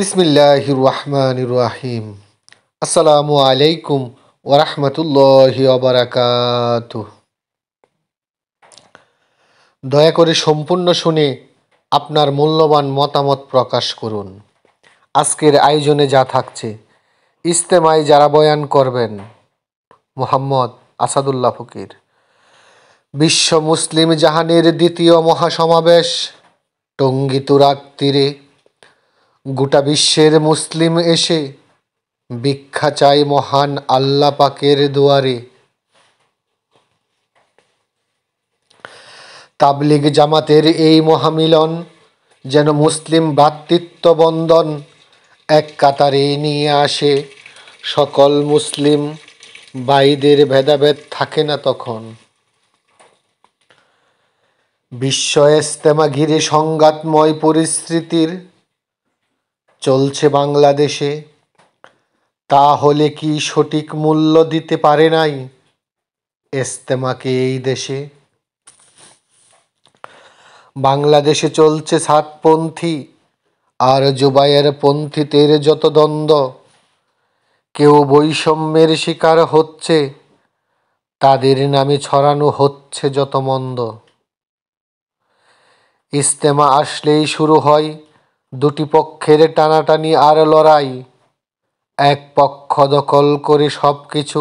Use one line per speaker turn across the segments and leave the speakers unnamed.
বিসমিল্লাহির রহমানির রহিম। আসসালামু আলাইকুম ওরহমতুল্লাহি ওবারাকাতুহ। দয়া করে সম্পূর্ণ শুনে আপনার মূল্যবান মতামত প্রকাশ করুন। আজকের আয়োজনে যা থাকছে: ইজতেমায় যারা বয়ান করবেন: মোহাম্মদ আসাদুল্লাহ ফকির। বিশ্ব মুসলিম জাহানের দ্বিতীয় মহাসমাবেশ টঙ্গী তুরাগ তীরে। গোটা বিশ্বের মুসলিম এসে ভিক্ষা চাই মহান আল্লাহ পাকের দুয়ারে। তাবলিগ জামাতের এই মহামিলন যেন মুসলিম ভ্রাতৃত্ব বন্ধন এক কাতারে নিয়ে আসে সকল মুসলিম ভাইদের। ভেদাভেদ থাকে না তখন। বিশ্ব ইজতেমা ঘিরে সংঘাতময় পরিস্থিতির চলছে বাংলাদেশে। তাহলে কি সঠিক মূল্য দিতে পারে নাই ইজতেমাকে এই দেশে? বাংলাদেশে চলছে সাতপন্থী আর জুবায়ের পন্থীদের যত দ্বন্দ্ব। কেউ বৈষম্যের শিকার হচ্ছে, তাদের নামে ছড়ানো হচ্ছে যত মন্দ। ইজতেমা আসলেই শুরু হয় দুটি পক্ষের টানাটানি আর লড়াই। এক পক্ষ দখল করে সব কিছু,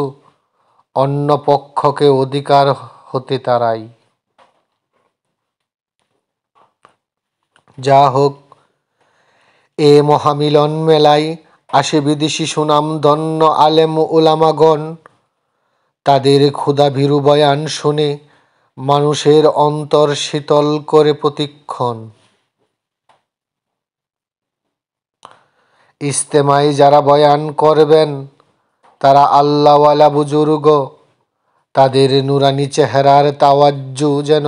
অন্য পক্ষকে অধিকার হতে তারাই। যা হোক, এ মহামিলন মেলায় আসে বিদেশি সুনামধন্য আলেম উলামাগণ। তাদের ক্ষুধা ভীরু বয়ান শুনে মানুষের অন্তর শীতল করে প্রতিক্ষণ। ইজতেমায় যারা বয়ান করবেন তারা আল্লাহওয়ালা বুজুর্গ। তাদের নুরানি চেহারার তাওয়াজ্জু যেন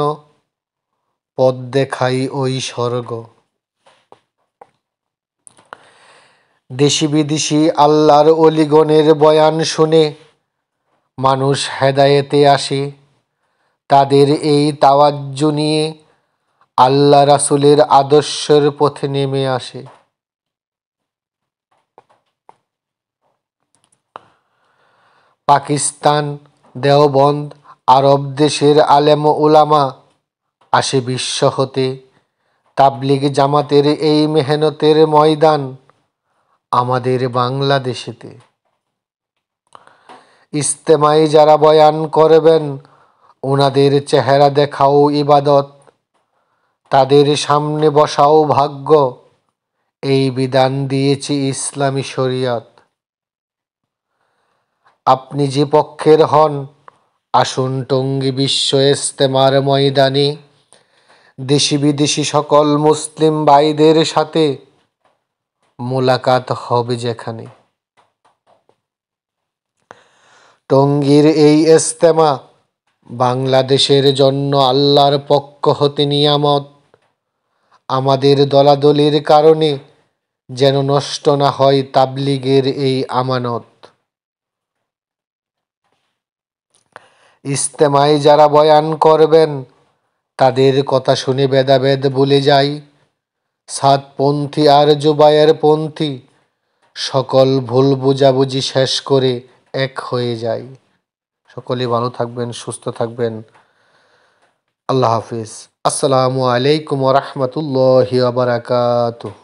পথ দেখাই ওই স্বর্গ। দেশি বিদেশি আল্লাহর অলিগণের বয়ান শুনে মানুষ হেদায়েতে আসে। তাদের এই তাওয়াজ্জু নিয়ে আল্লাহ রাসূলের আদর্শের পথে নেমে আসে। পাকিস্তান, দেওবন্দ, আরব দেশের আলেম উলামা আসে বিশ্ব হতে। তাবলিগ জামাতের এই মেহনতের ময়দান আমাদের বাংলাদেশেতে। ইজতেমায় যারা বয়ান করবেন ওনাদের চেহারা দেখাও ইবাদত। তাদের সামনে বসাও ভাগ্য, এই বিধান দিয়েছে ইসলামী শরিয়ত। আপনি যে পক্ষের হন আসুন টঙ্গী বিশ্ব ইজতেমার ময়দানে। দেশি বিদেশি সকল মুসলিম ভাইদের সাথে মোলাকাত হবে যেখানে। টঙ্গীর এই ইজতেমা বাংলাদেশের জন্য আল্লাহর পক্ষ হতে নিয়ামত। আমাদের দলাদলির কারণে যেন নষ্ট না হয় তাবলিগের এই আমানত। ইজতেমায় যারা বয়ান করবেন তাদের কথা শুনে ভেদাভেদ ভুলে যাই। সাতপন্থী আর জুবায়ের পন্থী সকল ভুল বুঝাবুঝি শেষ করে এক হয়ে যায়। সকলে ভালো থাকবেন, সুস্থ থাকবেন। আল্লাহ হাফিজ। আসসালামু আলাইকুম ওয়া রাহমাতুল্লাহি ওয়া বারাকাতুহু।